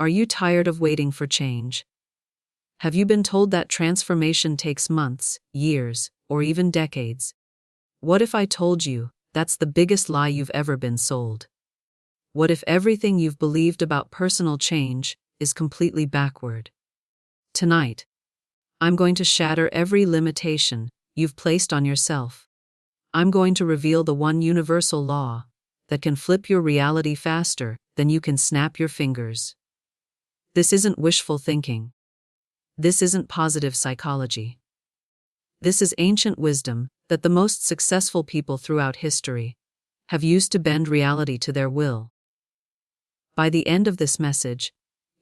Are you tired of waiting for change? Have you been told that transformation takes months, years, or even decades? What if I told you that's the biggest lie you've ever been sold? What if everything you've believed about personal change is completely backward? Tonight, I'm going to shatter every limitation you've placed on yourself. I'm going to reveal the one universal law that can flip your reality faster than you can snap your fingers. This isn't wishful thinking. This isn't positive psychology. This is ancient wisdom that the most successful people throughout history have used to bend reality to their will. By the end of this message,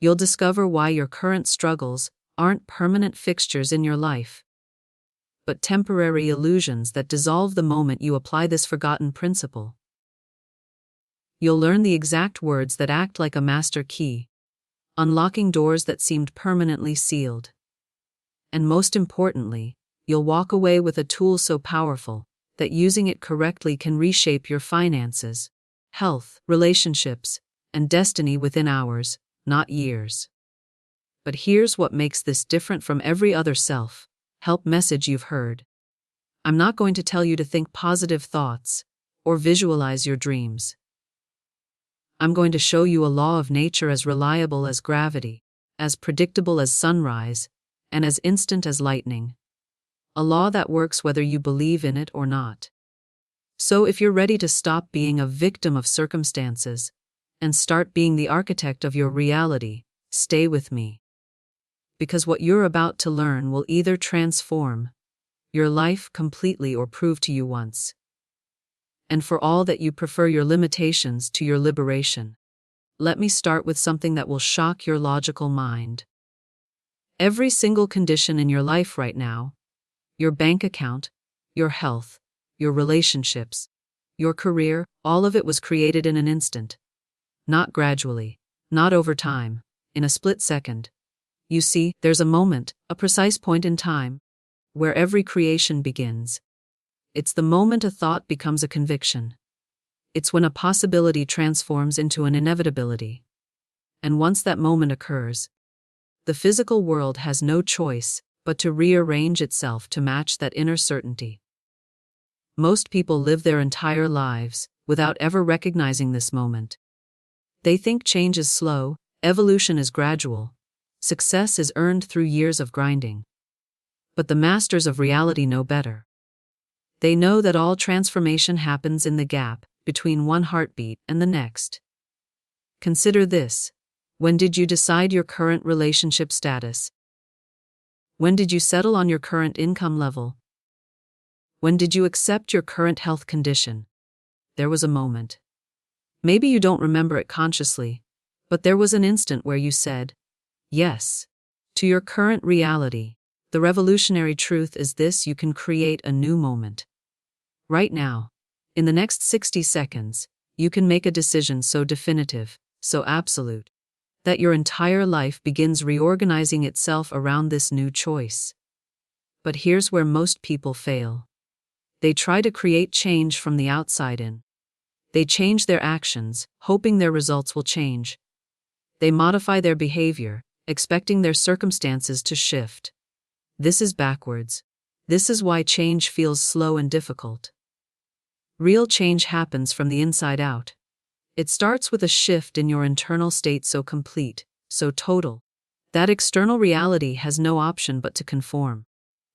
you'll discover why your current struggles aren't permanent fixtures in your life, but temporary illusions that dissolve the moment you apply this forgotten principle. You'll learn the exact words that act like a master key, unlocking doors that seemed permanently sealed. And most importantly, you'll walk away with a tool so powerful that using it correctly can reshape your finances, health, relationships, and destiny within hours, not years. But here's what makes this different from every other self-help message you've heard. I'm not going to tell you to think positive thoughts or visualize your dreams. I'm going to show you a law of nature as reliable as gravity, as predictable as sunrise, and as instant as lightning. A law that works whether you believe in it or not. So if you're ready to stop being a victim of circumstances and start being the architect of your reality, stay with me. Because what you're about to learn will either transform your life completely or prove to you once and for all that you prefer your limitations to your liberation. Let me start with something that will shock your logical mind. Every single condition in your life right now, your bank account, your health, your relationships, your career, all of it was created in an instant. Not gradually, not over time, in a split second. You see, there's a moment, a precise point in time, where every creation begins. It's the moment a thought becomes a conviction. It's when a possibility transforms into an inevitability. And once that moment occurs, the physical world has no choice but to rearrange itself to match that inner certainty. Most people live their entire lives without ever recognizing this moment. They think change is slow, evolution is gradual, success is earned through years of grinding. But the masters of reality know better. They know that all transformation happens in the gap between one heartbeat and the next. Consider this. When did you decide your current relationship status? When did you settle on your current income level? When did you accept your current health condition? There was a moment. Maybe you don't remember it consciously, but there was an instant where you said, yes, to your current reality. The revolutionary truth is this: you can create a new moment. Right now, in the next 60 seconds, you can make a decision so definitive, so absolute, that your entire life begins reorganizing itself around this new choice. But here's where most people fail. They try to create change from the outside in. They change their actions, hoping their results will change. They modify their behavior, expecting their circumstances to shift. This is backwards. This is why change feels slow and difficult. Real change happens from the inside out. It starts with a shift in your internal state so complete, so total, that external reality has no option but to conform.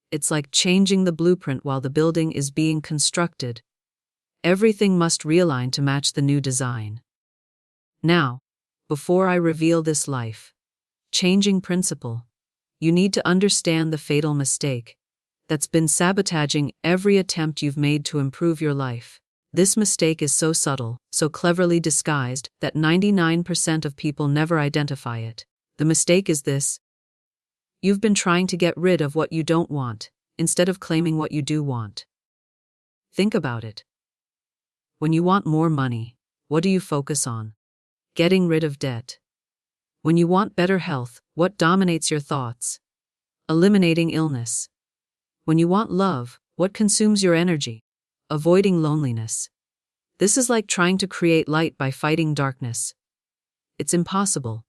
It's like changing the blueprint while the building is being constructed. Everything must realign to match the new design. Now, before I reveal this life-changing principle, you need to understand the fatal mistake that's been sabotaging every attempt you've made to improve your life. This mistake is so subtle, so cleverly disguised, that 99% of people never identify it. The mistake is this: you've been trying to get rid of what you don't want, instead of claiming what you do want. Think about it. When you want more money, what do you focus on? Getting rid of debt. When you want better health, what dominates your thoughts? Eliminating illness. When you want love, what consumes your energy? Avoiding loneliness. This is like trying to create light by fighting darkness. It's impossible.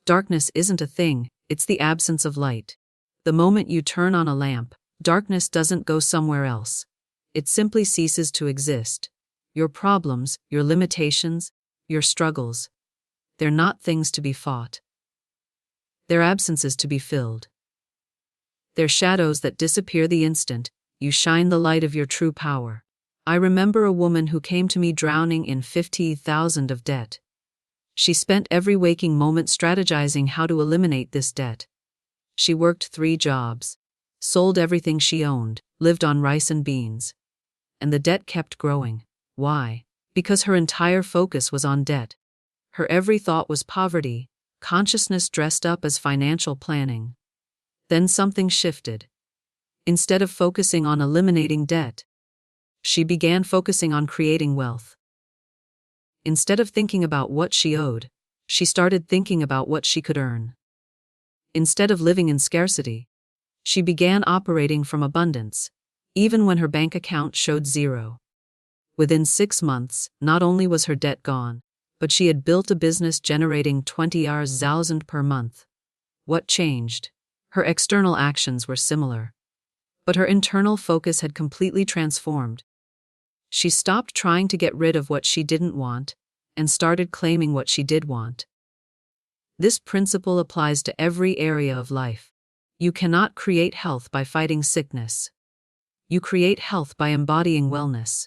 Darkness isn't a thing, it's the absence of light. The moment you turn on a lamp, darkness doesn't go somewhere else. It simply ceases to exist. Your problems, your limitations, your struggles, they're not things to be fought. They're absences to be filled. They're shadows that disappear the instant you shine the light of your true power. I remember a woman who came to me drowning in 50,000 of debt. She spent every waking moment strategizing how to eliminate this debt. She worked 3 jobs, sold everything she owned, lived on rice and beans. And the debt kept growing. Why? Because her entire focus was on debt. Her every thought was poverty, consciousness dressed up as financial planning. Then something shifted. Instead of focusing on eliminating debt, she began focusing on creating wealth. Instead of thinking about what she owed, she started thinking about what she could earn. Instead of living in scarcity, she began operating from abundance, even when her bank account showed 0. Within 6 months, not only was her debt gone, but she had built a business generating 20,000 per month. What changed? Her external actions were similar, but her internal focus had completely transformed. She stopped trying to get rid of what she didn't want and started claiming what she did want. This principle applies to every area of life. You cannot create health by fighting sickness. You create health by embodying wellness.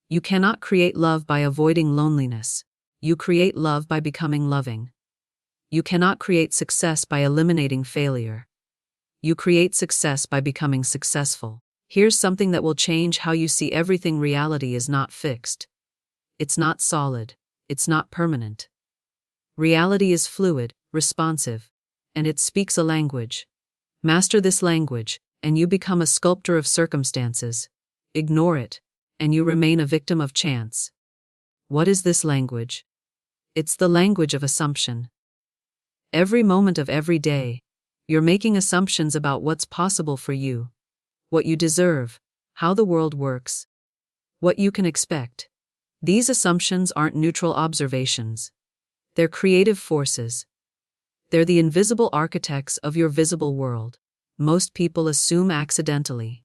You cannot create love by avoiding loneliness. You create love by becoming loving. You cannot create success by eliminating failure. You create success by becoming successful. Here's something that will change how you see everything. Reality is not fixed. It's not solid. It's not permanent. Reality is fluid, responsive, and it speaks a language. Master this language, and you become a sculptor of circumstances. Ignore it, and you remain a victim of chance. What is this language? It's the language of assumption. Every moment of every day, you're making assumptions about what's possible for you, what you deserve, how the world works, what you can expect. These assumptions aren't neutral observations. They're creative forces. They're the invisible architects of your visible world. Most people assume accidentally.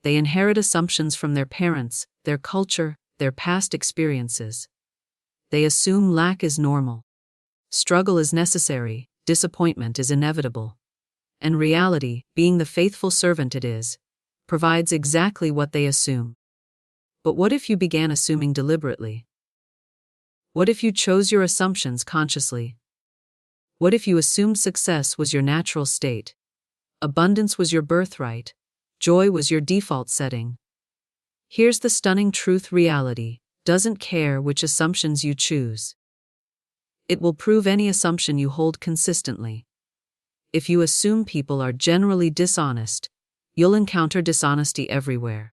They inherit assumptions from their parents, their culture, their past experiences. They assume lack is normal. Struggle is necessary, disappointment is inevitable. And reality, being the faithful servant it is, provides exactly what they assume. But what if you began assuming deliberately? What if you chose your assumptions consciously? What if you assumed success was your natural state? Abundance was your birthright. Joy was your default setting. Here's the stunning truth: reality doesn't care which assumptions you choose. It will prove any assumption you hold consistently. If you assume people are generally dishonest, you'll encounter dishonesty everywhere.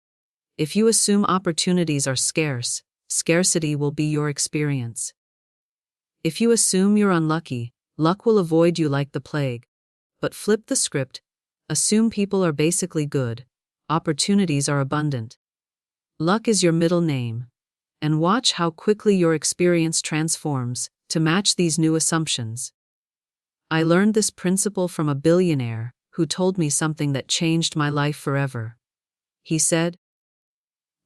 If you assume opportunities are scarce, scarcity will be your experience. If you assume you're unlucky, luck will avoid you like the plague. But flip the script. Assume people are basically good. Opportunities are abundant. Luck is your middle name. And watch how quickly your experience transforms to match these new assumptions. I learned this principle from a billionaire who told me something that changed my life forever. He said,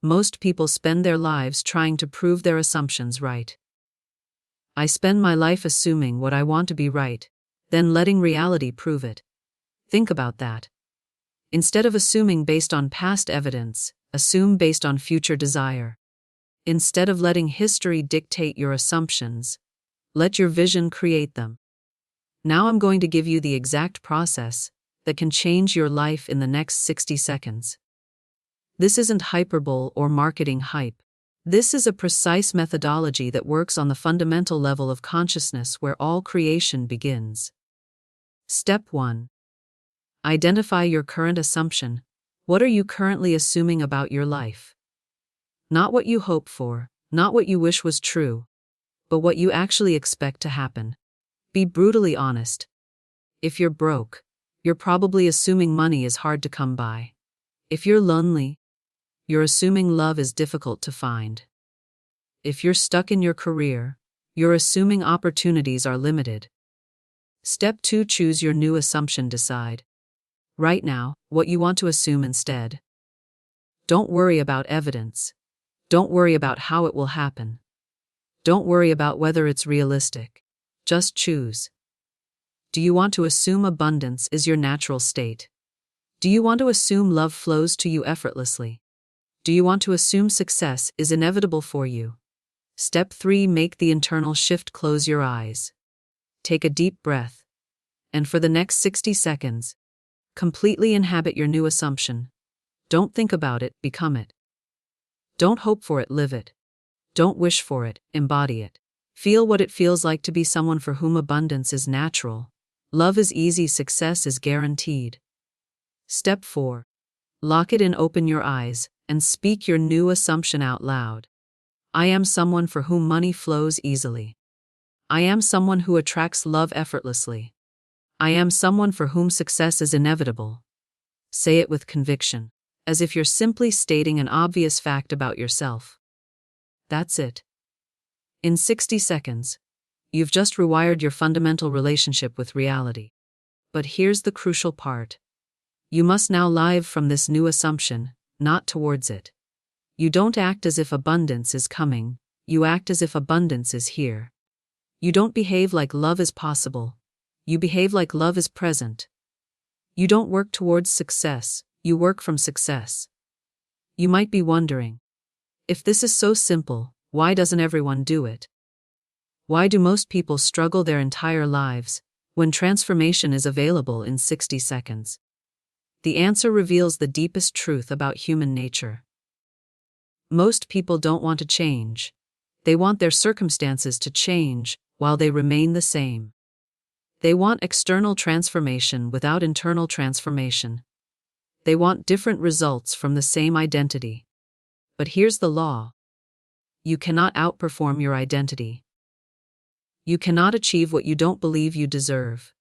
"Most people spend their lives trying to prove their assumptions right. I spend my life assuming what I want to be right, then letting reality prove it." Think about that. Instead of assuming based on past evidence, assume based on future desire. Instead of letting history dictate your assumptions, let your vision create them. Now I'm going to give you the exact process that can change your life in the next 60 seconds. This isn't hyperbole or marketing hype. This is a precise methodology that works on the fundamental level of consciousness where all creation begins. Step 1. Identify your current assumption. What are you currently assuming about your life? Not what you hope for, not what you wish was true, but what you actually expect to happen. Be brutally honest. If you're broke, you're probably assuming money is hard to come by. If you're lonely, you're assuming love is difficult to find. If you're stuck in your career, you're assuming opportunities are limited. Step 2. Choose your new assumption. Decide right now what you want to assume instead. Don't worry about evidence. Don't worry about how it will happen. Don't worry about whether it's realistic. Just choose. Do you want to assume abundance is your natural state? Do you want to assume love flows to you effortlessly? Do you want to assume success is inevitable for you? Step 3. Make the internal shift. Close your eyes. Take a deep breath. And for the next 60 seconds, completely inhabit your new assumption. Don't think about it, become it. Don't hope for it, live it. Don't wish for it, embody it. Feel what it feels like to be someone for whom abundance is natural. Love is easy, success is guaranteed. Step 4. Lock it in. Open your eyes and speak your new assumption out loud. I am someone for whom money flows easily. I am someone who attracts love effortlessly. I am someone for whom success is inevitable. Say it with conviction, as if you're simply stating an obvious fact about yourself. That's it. In 60 seconds, you've just rewired your fundamental relationship with reality. But here's the crucial part. You must now live from this new assumption, not towards it. You don't act as if abundance is coming, you act as if abundance is here. You don't behave like love is possible, you behave like love is present. You don't work towards success, you work from success. You might be wondering, if this is so simple, why doesn't everyone do it? Why do most people struggle their entire lives, when transformation is available in 60 seconds? The answer reveals the deepest truth about human nature. Most people don't want to change. They want their circumstances to change, while they remain the same. They want external transformation without internal transformation. They want different results from the same identity. But here's the law. You cannot outperform your identity. You cannot achieve what you don't believe you deserve.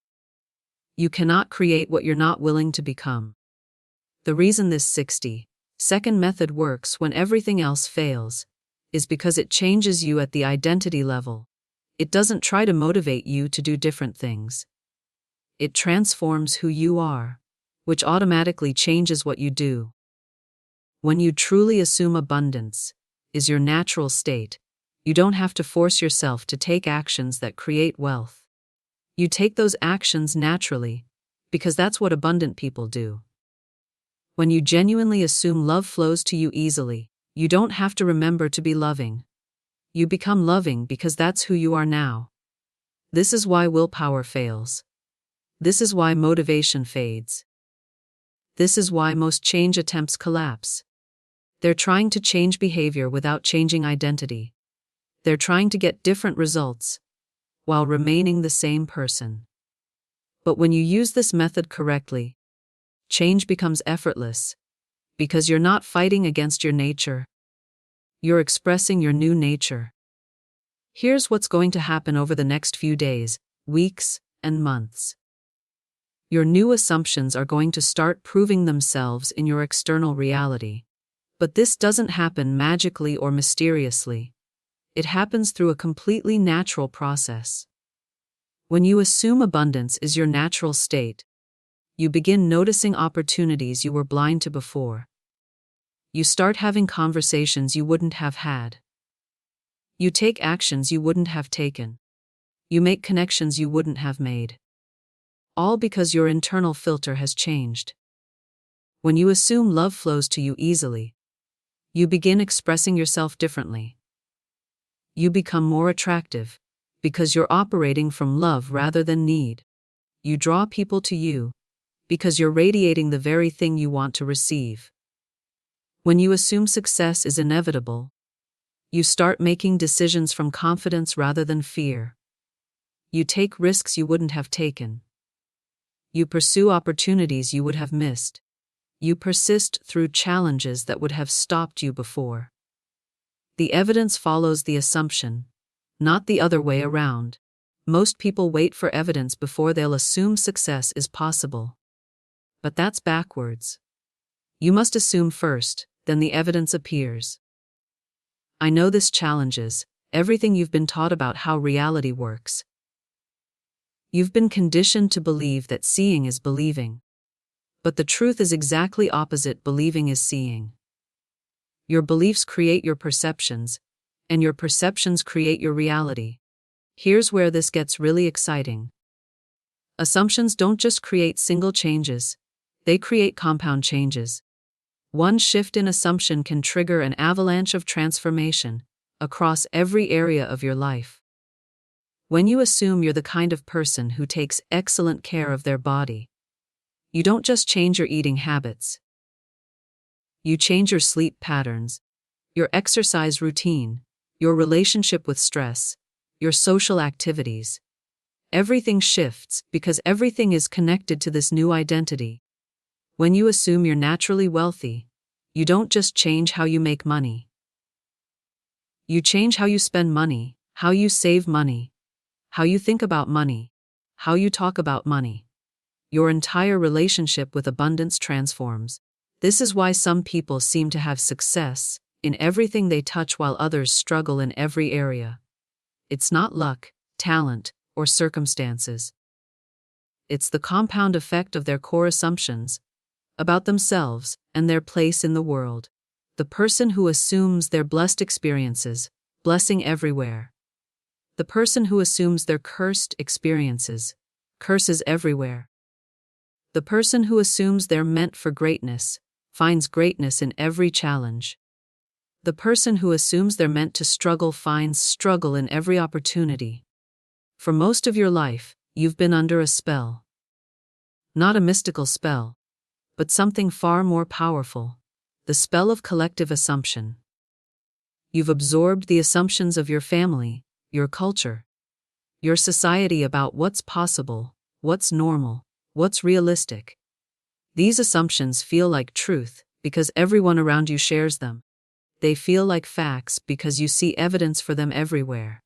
You cannot create what you're not willing to become. The reason this 60-second method works when everything else fails is because it changes you at the identity level. It doesn't try to motivate you to do different things. It transforms who you are, which automatically changes what you do. When you truly assume abundance is your natural state, you don't have to force yourself to take actions that create wealth. You take those actions naturally, because that's what abundant people do. When you genuinely assume love flows to you easily, you don't have to remember to be loving. You become loving because that's who you are now. This is why willpower fails. This is why motivation fades. This is why most change attempts collapse. They're trying to change behavior without changing identity. They're trying to get different results, while remaining the same person. But when you use this method correctly, change becomes effortless, because you're not fighting against your nature. You're expressing your new nature. Here's what's going to happen over the next few days, weeks, and months. Your new assumptions are going to start proving themselves in your external reality. But this doesn't happen magically or mysteriously. It happens through a completely natural process. When you assume abundance is your natural state, you begin noticing opportunities you were blind to before. You start having conversations you wouldn't have had. You take actions you wouldn't have taken. You make connections you wouldn't have made. All because your internal filter has changed. When you assume love flows to you easily, you begin expressing yourself differently. You become more attractive, because you're operating from love rather than need. You draw people to you, because you're radiating the very thing you want to receive. When you assume success is inevitable, you start making decisions from confidence rather than fear. You take risks you wouldn't have taken. You pursue opportunities you would have missed. You persist through challenges that would have stopped you before. The evidence follows the assumption, not the other way around. Most people wait for evidence before they'll assume success is possible. But that's backwards. You must assume first, then the evidence appears. I know this challenges everything you've been taught about how reality works. You've been conditioned to believe that seeing is believing. But the truth is exactly opposite: believing is seeing. Your beliefs create your perceptions, and your perceptions create your reality. Here's where this gets really exciting. Assumptions don't just create single changes, they create compound changes. One shift in assumption can trigger an avalanche of transformation across every area of your life. When you assume you're the kind of person who takes excellent care of their body, you don't just change your eating habits. You change your sleep patterns, your exercise routine, your relationship with stress, your social activities. Everything shifts because everything is connected to this new identity. When you assume you're naturally wealthy, you don't just change how you make money. You change how you spend money, how you save money, how you think about money, how you talk about money. Your entire relationship with abundance transforms. This is why some people seem to have success in everything they touch while others struggle in every area. It's not luck, talent, or circumstances. It's the compound effect of their core assumptions about themselves and their place in the world. The person who assumes they're blessed experiences blessing everywhere. The person who assumes they're cursed experiences curses everywhere. The person who assumes they're meant for greatness finds greatness in every challenge. The person who assumes they're meant to struggle finds struggle in every opportunity. For most of your life, you've been under a spell. Not a mystical spell, but something far more powerful: the spell of collective assumption. You've absorbed the assumptions of your family, your culture, your society about what's possible, what's normal, what's realistic. These assumptions feel like truth because everyone around you shares them. They feel like facts because you see evidence for them everywhere.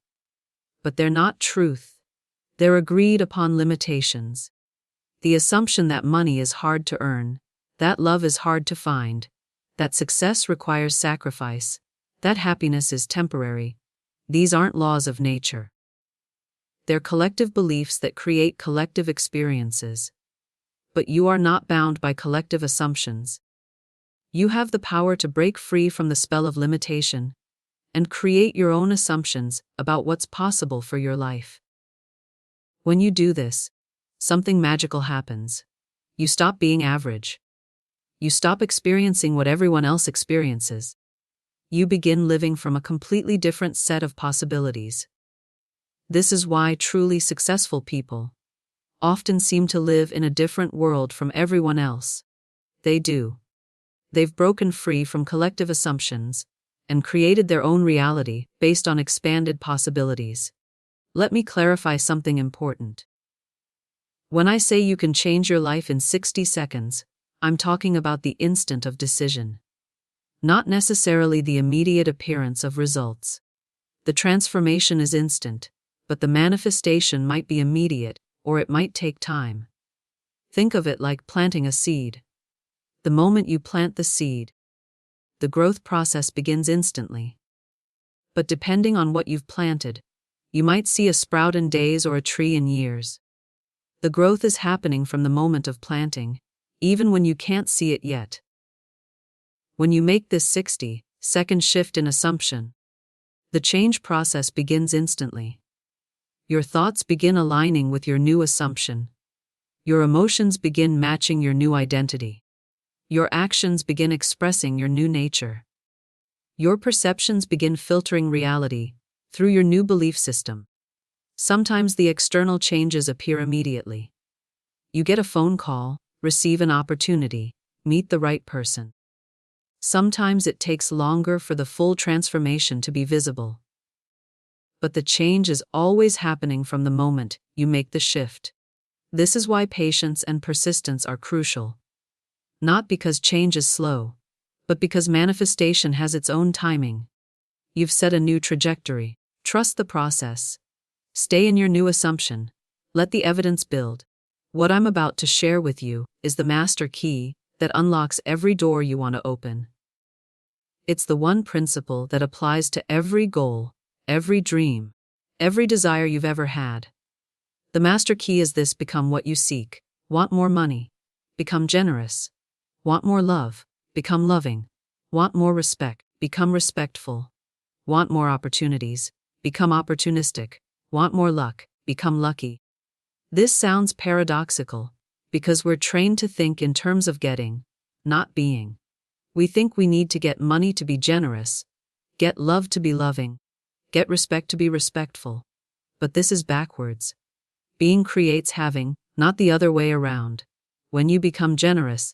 But they're not truth. They're agreed upon limitations. The assumption that money is hard to earn, that love is hard to find, that success requires sacrifice, that happiness is temporary. These aren't laws of nature. They're collective beliefs that create collective experiences. But you are not bound by collective assumptions. You have the power to break free from the spell of limitation and create your own assumptions about what's possible for your life. When you do this, something magical happens. You stop being average. You stop experiencing what everyone else experiences. You begin living from a completely different set of possibilities. This is why truly successful people often seem to live in a different world from everyone else. They do. They've broken free from collective assumptions and created their own reality based on expanded possibilities. Let me clarify something important. When I say you can change your life in 60 seconds, I'm talking about the instant of decision. Not necessarily the immediate appearance of results. The transformation is instant, but the manifestation might be immediate, or it might take time. Think of it like planting a seed. The moment you plant the seed, the growth process begins instantly. But depending on what you've planted, you might see a sprout in days or a tree in years. The growth is happening from the moment of planting, even when you can't see it yet. When you make this 60-second shift in assumption, the change process begins instantly. Your thoughts begin aligning with your new assumption. Your emotions begin matching your new identity. Your actions begin expressing your new nature. Your perceptions begin filtering reality through your new belief system. Sometimes the external changes appear immediately. You get a phone call, receive an opportunity, meet the right person. Sometimes it takes longer for the full transformation to be visible. But the change is always happening from the moment you make the shift. This is why patience and persistence are crucial. Not because change is slow, but because manifestation has its own timing. You've set a new trajectory. Trust the process. Stay in your new assumption. Let the evidence build. What I'm about to share with you is the master key that unlocks every door you want to open. It's the one principle that applies to every goal, every dream, every desire you've ever had. The master key is this: become what you seek. Want more money? Become generous. Want more love? Become loving. Want more respect? Become respectful. Want more opportunities? Become opportunistic. Want more luck? Become lucky. This sounds paradoxical, because we're trained to think in terms of getting, not being. We think we need to get money to be generous, get love to be loving, get respect to be respectful. But this is backwards. Being creates having, not the other way around. When you become generous,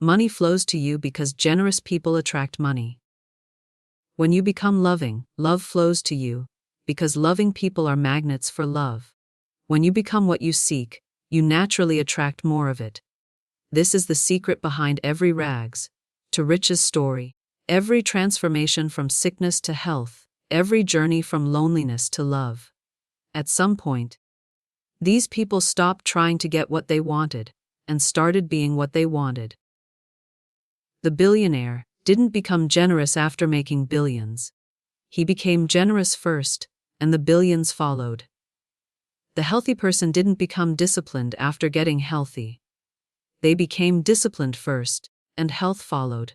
money flows to you because generous people attract money. When you become loving, love flows to you because loving people are magnets for love. When you become what you seek, you naturally attract more of it. This is the secret behind every rags to riches story, every transformation from sickness to health, every journey from loneliness to love. At some point, these people stopped trying to get what they wanted and started being what they wanted. The billionaire didn't become generous after making billions. He became generous first, and the billions followed. The healthy person didn't become disciplined after getting healthy. They became disciplined first, and health followed.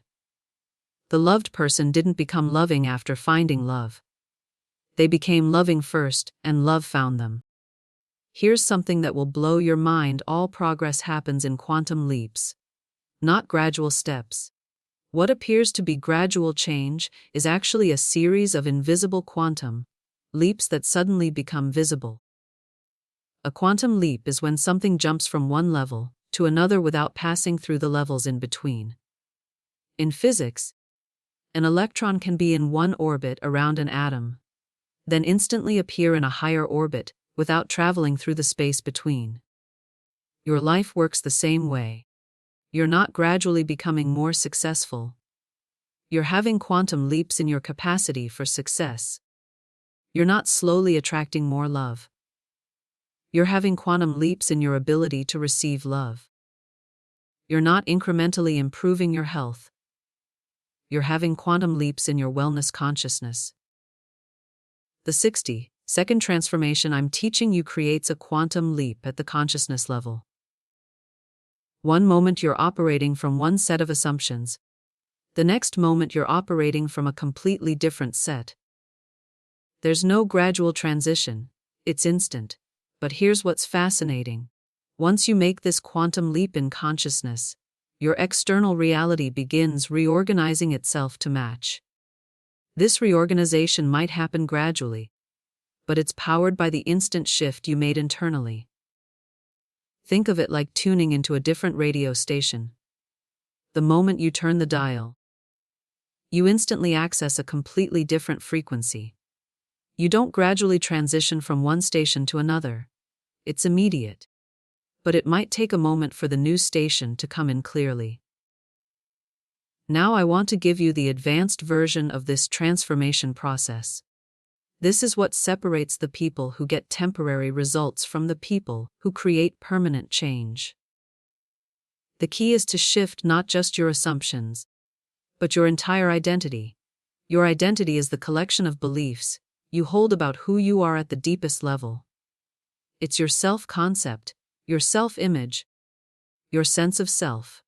The loved person didn't become loving after finding love. They became loving first, and love found them. Here's something that will blow your mind: all progress happens in quantum leaps, not gradual steps. What appears to be gradual change is actually a series of invisible quantum leaps that suddenly become visible. A quantum leap is when something jumps from one level to another without passing through the levels in between. In physics, an electron can be in one orbit around an atom, then instantly appear in a higher orbit without traveling through the space between. Your life works the same way. You're not gradually becoming more successful. You're having quantum leaps in your capacity for success. You're not slowly attracting more love. You're having quantum leaps in your ability to receive love. You're not incrementally improving your health. You're having quantum leaps in your wellness consciousness. The 60-second transformation I'm teaching you creates a quantum leap at the consciousness level. One moment you're operating from one set of assumptions. The next moment you're operating from a completely different set. There's no gradual transition, it's instant. But here's what's fascinating. Once you make this quantum leap in consciousness, your external reality begins reorganizing itself to match. This reorganization might happen gradually, but it's powered by the instant shift you made internally. Think of it like tuning into a different radio station. The moment you turn the dial, you instantly access a completely different frequency. You don't gradually transition from one station to another. It's immediate. But it might take a moment for the new station to come in clearly. Now I want to give you the advanced version of this transformation process. This is what separates the people who get temporary results from the people who create permanent change. The key is to shift not just your assumptions, but your entire identity. Your identity is the collection of beliefs you hold about who you are at the deepest level. It's your self-concept, your self-image, your sense of self.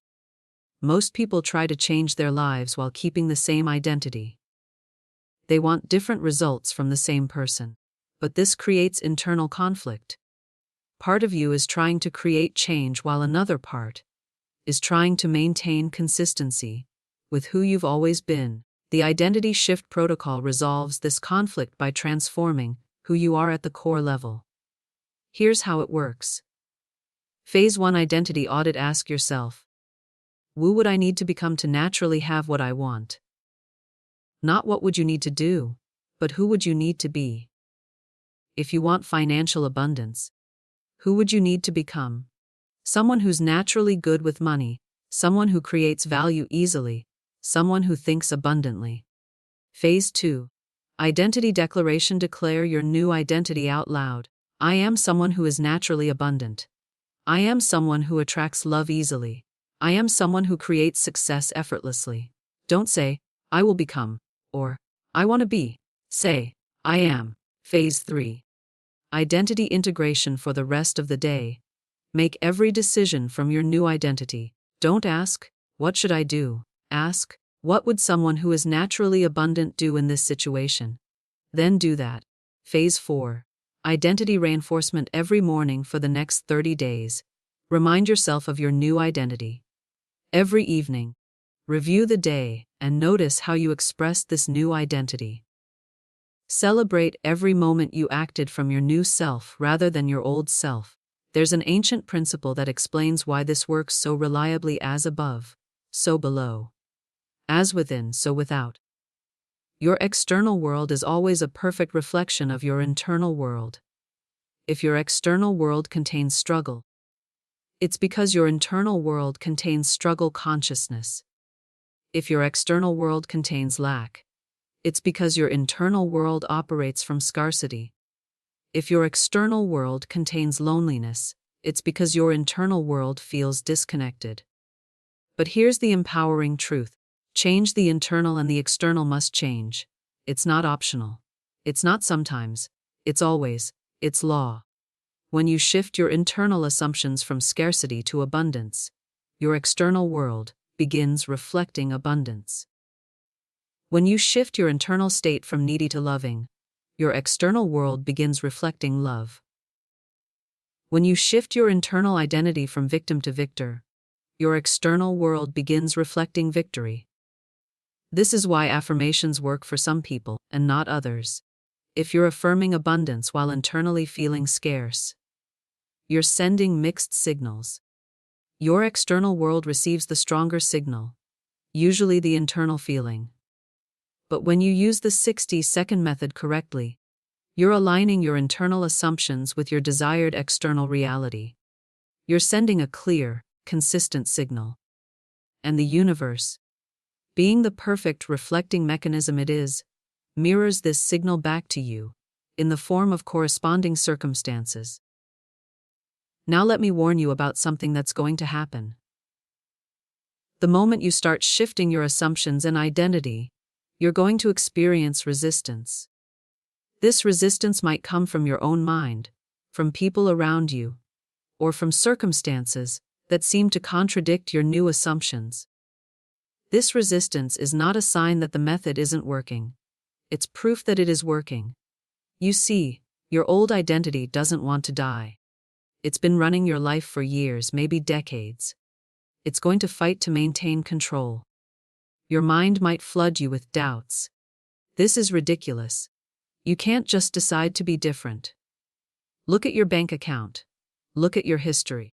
Most people try to change their lives while keeping the same identity. They want different results from the same person. But this creates internal conflict. Part of you is trying to create change while another part is trying to maintain consistency with who you've always been. The identity shift protocol resolves this conflict by transforming who you are at the core level. Here's how it works. Phase 1 Identity Audit. Ask yourself, who would I need to become to naturally have what I want? Not what would you need to do, but who would you need to be? If you want financial abundance, who would you need to become? Someone who's naturally good with money, someone who creates value easily, someone who thinks abundantly. Phase 2 Identity Declaration. Declare your new identity out loud. I am someone who is naturally abundant. I am someone who attracts love easily. I am someone who creates success effortlessly. Don't say, I will become, or I want to be. Say, I am. Phase 3 Identity integration for the rest of the day. Make every decision from your new identity. Don't ask, "What should I do?" Ask, "What would someone who is naturally abundant do in this situation?" Then do that. Phase 4. Identity reinforcement every morning for the next 30 days. Remind yourself of your new identity. Every evening, review the day and notice how you expressed this new identity. Celebrate every moment you acted from your new self rather than your old self. There's an ancient principle that explains why this works so reliably: as above, so below. As within, so without. Your external world is always a perfect reflection of your internal world. If your external world contains struggle, it's because your internal world contains struggle consciousness. If your external world contains lack, it's because your internal world operates from scarcity. If your external world contains loneliness, it's because your internal world feels disconnected. But here's the empowering truth: change the internal and the external must change. It's not optional. It's not sometimes. It's always. It's law. When you shift your internal assumptions from scarcity to abundance, your external world begins reflecting abundance. When you shift your internal state from needy to loving, your external world begins reflecting love. When you shift your internal identity from victim to victor, your external world begins reflecting victory. This is why affirmations work for some people and not others. If you're affirming abundance while internally feeling scarce, you're sending mixed signals. Your external world receives the stronger signal, usually the internal feeling. But when you use the 60-second method correctly, you're aligning your internal assumptions with your desired external reality. You're sending a clear, consistent signal. And the universe, being the perfect reflecting mechanism it is, mirrors this signal back to you, in the form of corresponding circumstances. Now let me warn you about something that's going to happen. The moment you start shifting your assumptions and identity, you're going to experience resistance. This resistance might come from your own mind, from people around you, or from circumstances that seem to contradict your new assumptions. This resistance is not a sign that the method isn't working. It's proof that it is working. You see, your old identity doesn't want to die. It's been running your life for years, maybe decades. It's going to fight to maintain control. Your mind might flood you with doubts. This is ridiculous. You can't just decide to be different. Look at your bank account. Look at your history.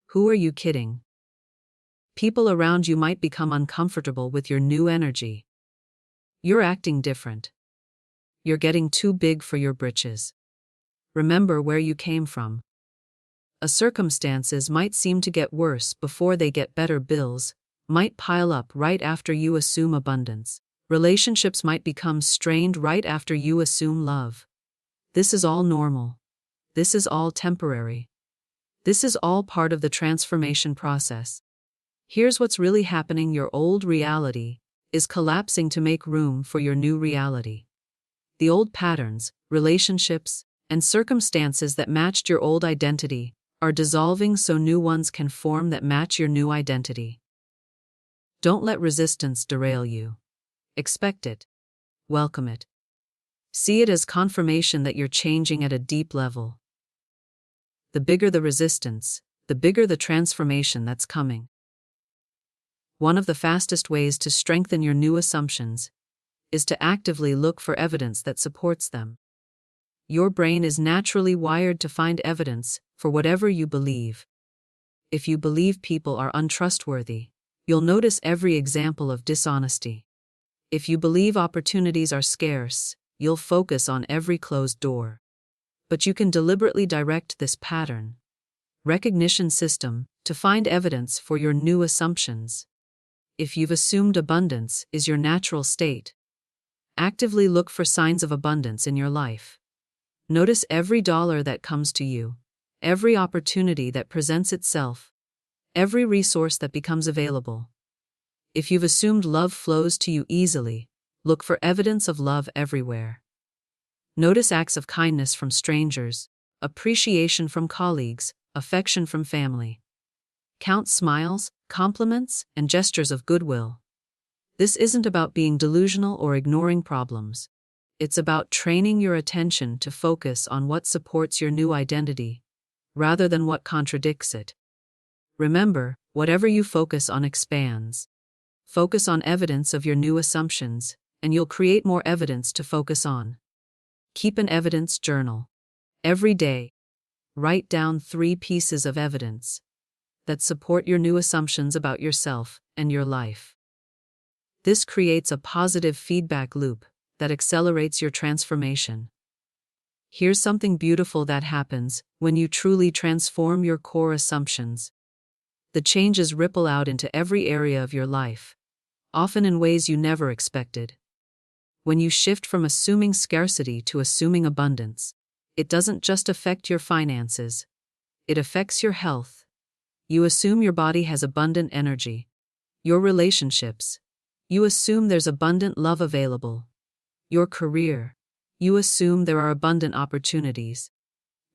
Who are you kidding? People around you might become uncomfortable with your new energy. You're acting different. You're getting too big for your britches. Remember where you came from. Circumstances might seem to get worse before they get better. Bills might pile up right after you assume abundance. Relationships might become strained right after you assume love. This is all normal. This is all temporary. This is all part of the transformation process. Here's what's really happening: your old reality is collapsing to make room for your new reality. The old patterns, relationships, and circumstances that matched your old identity are dissolving so new ones can form that match your new identity. Don't let resistance derail you. Expect it. Welcome it. See it as confirmation that you're changing at a deep level. The bigger the resistance, the bigger the transformation that's coming. One of the fastest ways to strengthen your new assumptions is to actively look for evidence that supports them. Your brain is naturally wired to find evidence for whatever you believe. If you believe people are untrustworthy, you'll notice every example of dishonesty. If you believe opportunities are scarce, you'll focus on every closed door. But you can deliberately direct this pattern recognition system to find evidence for your new assumptions. If you've assumed abundance is your natural state, actively look for signs of abundance in your life. Notice every dollar that comes to you, every opportunity that presents itself, every resource that becomes available. If you've assumed love flows to you easily, look for evidence of love everywhere. Notice acts of kindness from strangers, appreciation from colleagues, affection from family. Count smiles, compliments, and gestures of goodwill. This isn't about being delusional or ignoring problems. It's about training your attention to focus on what supports your new identity, rather than what contradicts it. Remember, whatever you focus on expands. Focus on evidence of your new assumptions, and you'll create more evidence to focus on. Keep an evidence journal. Every day, write down 3 pieces of evidence that support your new assumptions about yourself and your life. This creates a positive feedback loop that accelerates your transformation. Here's something beautiful that happens when you truly transform your core assumptions. The changes ripple out into every area of your life, often in ways you never expected. When you shift from assuming scarcity to assuming abundance, it doesn't just affect your finances, it affects your health. You assume your body has abundant energy, your relationships. You assume there's abundant love available. Your career. You assume there are abundant opportunities.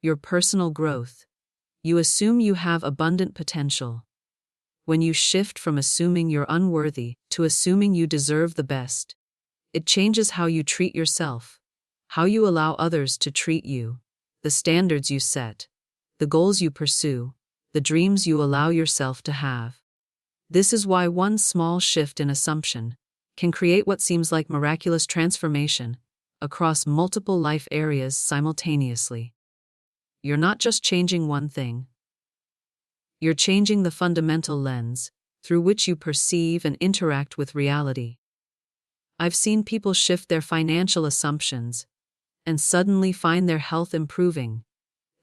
Your personal growth. You assume you have abundant potential. When you shift from assuming you're unworthy to assuming you deserve the best, it changes how you treat yourself, how you allow others to treat you, the standards you set, the goals you pursue, the dreams you allow yourself to have. This is why one small shift in assumption can create what seems like miraculous transformation across multiple life areas simultaneously. You're not just changing one thing. You're changing the fundamental lens through which you perceive and interact with reality. I've seen people shift their financial assumptions and suddenly find their health improving,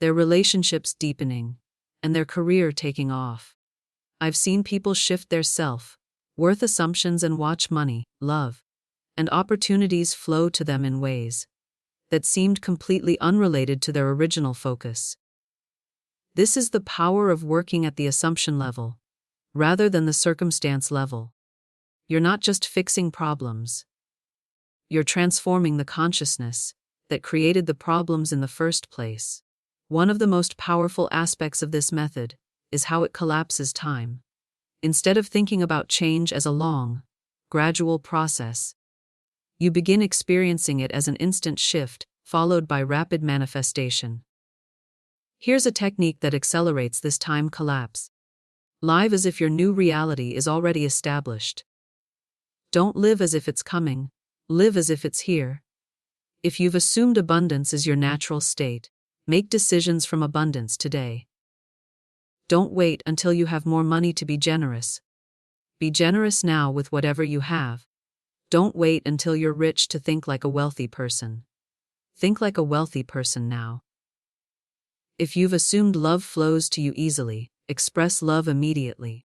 their relationships deepening, and their career taking off. I've seen people shift their self-worth assumptions and watch money, love, and opportunities flow to them in ways that seemed completely unrelated to their original focus. This is the power of working at the assumption level, rather than the circumstance level. You're not just fixing problems. You're transforming the consciousness that created the problems in the first place. One of the most powerful aspects of this method is how it collapses time. Instead of thinking about change as a long, gradual process, you begin experiencing it as an instant shift, followed by rapid manifestation. Here's a technique that accelerates this time collapse. Live as if your new reality is already established. Don't live as if it's coming, live as if it's here. If you've assumed abundance is your natural state, make decisions from abundance today. Don't wait until you have more money to be generous. Be generous now with whatever you have. Don't wait until you're rich to think like a wealthy person. Think like a wealthy person now. If you've assumed love flows to you easily, express love immediately.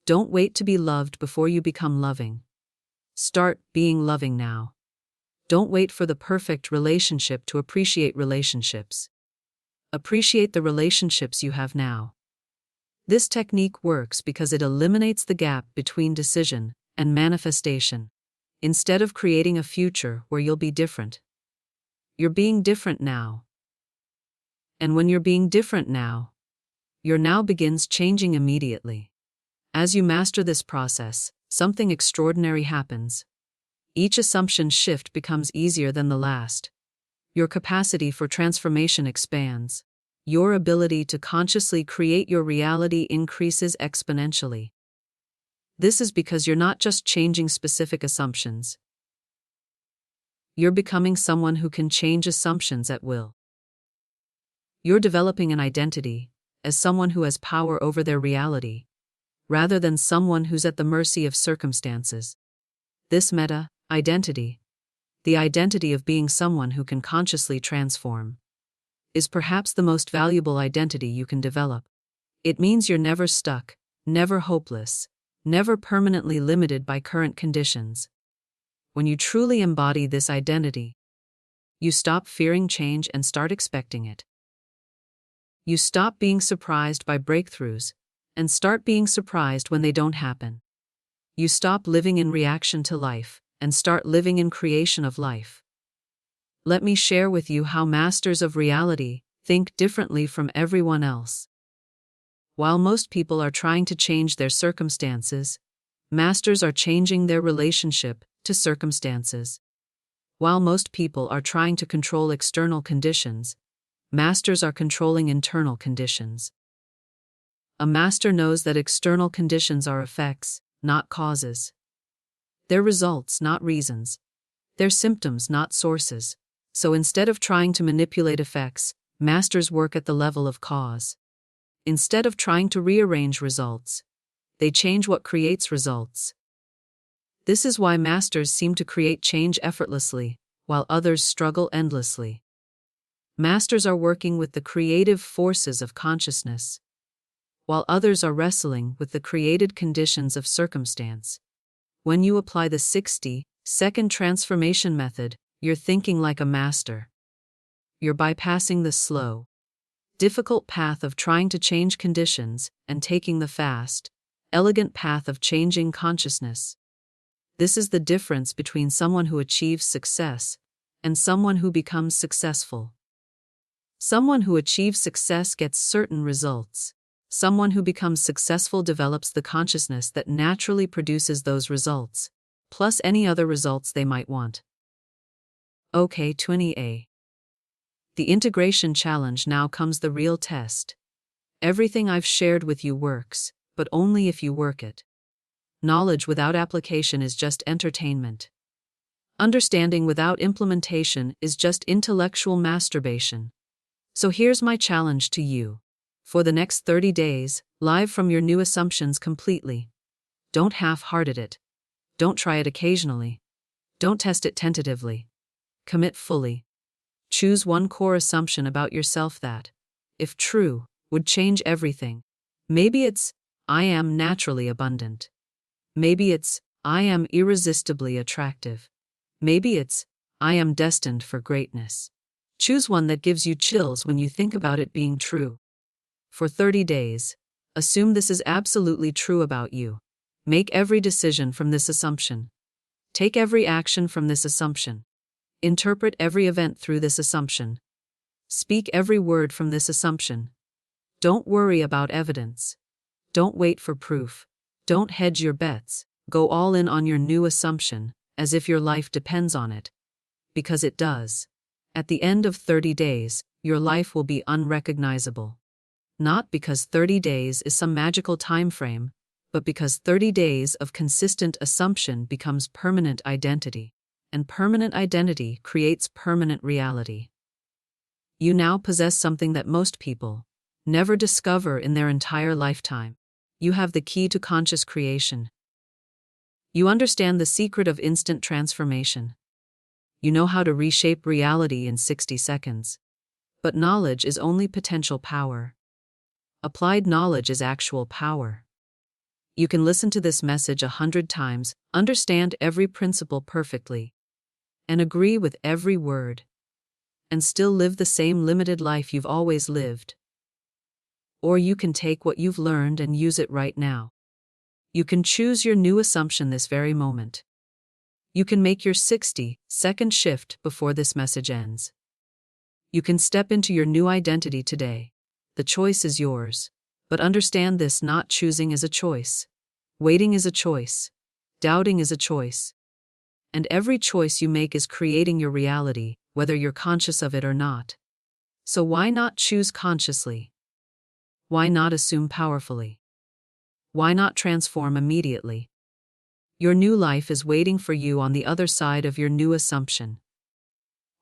Don't wait to be loved before you become loving. Start being loving now. Don't wait for the perfect relationship to appreciate relationships. Appreciate the relationships you have now. This technique works because it eliminates the gap between decision and manifestation. Instead of creating a future where you'll be different, you're being different now. And when you're being different now, your now begins changing immediately. As you master this process, something extraordinary happens. Each assumption shift becomes easier than the last. Your capacity for transformation expands. Your ability to consciously create your reality increases exponentially. This is because you're not just changing specific assumptions. You're becoming someone who can change assumptions at will. You're developing an identity as someone who has power over their reality, rather than someone who's at the mercy of circumstances. This meta-identity, the identity of being someone who can consciously transform, is perhaps the most valuable identity you can develop. It means you're never stuck, never hopeless, never permanently limited by current conditions. When you truly embody this identity, you stop fearing change and start expecting it. You stop being surprised by breakthroughs and start being surprised when they don't happen. You stop living in reaction to life and start living in creation of life. Let me share with you how masters of reality Think differently from everyone else. While most people are trying to change their circumstances, masters are changing their relationship to circumstances. While most people are trying to control external conditions, masters are controlling internal conditions. A master knows that external conditions are effects, not causes. They're results, not reasons. They're symptoms, not sources. So instead of trying to manipulate effects, masters work at the level of cause. Instead of trying to rearrange results, they change what creates results. This is why masters seem to create change effortlessly, while others struggle endlessly. Masters are working with the creative forces of consciousness, while others are wrestling with the created conditions of circumstance. When you apply the 60-second transformation method, you're thinking like a master. You're bypassing the slow, difficult path of trying to change conditions and taking the fast, elegant path of changing consciousness. This is the difference between someone who achieves success and someone who becomes successful. Someone who achieves success gets certain results. Someone who becomes successful develops the consciousness that naturally produces those results, plus any other results they might want. Okay, 20A. The integration challenge. Now comes the real test. Everything I've shared with you works, but only if you work it. Knowledge without application is just entertainment. Understanding without implementation is just intellectual masturbation. So here's my challenge to you. For the next 30 days, live from your new assumptions completely. Don't half-hearted it. Don't try it occasionally. Don't test it tentatively. Commit fully. Choose one core assumption about yourself that, if true, would change everything. Maybe it's, I am naturally abundant. Maybe it's, I am irresistibly attractive. Maybe it's, I am destined for greatness. Choose one that gives you chills when you think about it being true. For 30 days, assume this is absolutely true about you. Make every decision from this assumption. Take every action from this assumption. Interpret every event through this assumption. Speak every word from this assumption. Don't worry about evidence. Don't wait for proof. Don't hedge your bets. Go all in on your new assumption, as if your life depends on it. Because it does. At the end of 30 days, your life will be unrecognizable. Not because 30 days is some magical time frame, but because 30 days of consistent assumption becomes permanent identity. And permanent identity creates permanent reality. You now possess something that most people never discover in their entire lifetime. You have the key to conscious creation. You understand the secret of instant transformation. You know how to reshape reality in 60 seconds. But knowledge is only potential power. Applied knowledge is actual power. You can listen to this message 100 times, understand every principle perfectly, and agree with every word, and still live the same limited life you've always lived. Or you can take what you've learned and use it right now. You can choose your new assumption this very moment. You can make your 60-second shift before this message ends. You can step into your new identity today. The choice is yours. But understand this: not choosing is a choice. Waiting is a choice. Doubting is a choice. And every choice you make is creating your reality, whether you're conscious of it or not. So why not choose consciously? Why not assume powerfully? Why not transform immediately? Your new life is waiting for you on the other side of your new assumption.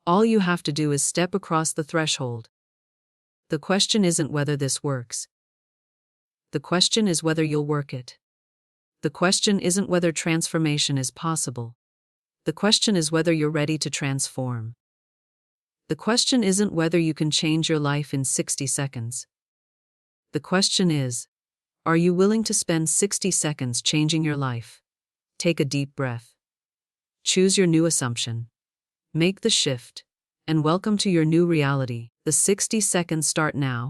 All you have to do is step across the threshold. The question isn't whether this works. The question is whether you'll work it. The question isn't whether transformation is possible. The question is whether you're ready to transform. The question isn't whether you can change your life in 60 seconds. The question is, are you willing to spend 60 seconds changing your life? Take a deep breath. Choose your new assumption. Make the shift. And welcome to your new reality. The 60 seconds start now.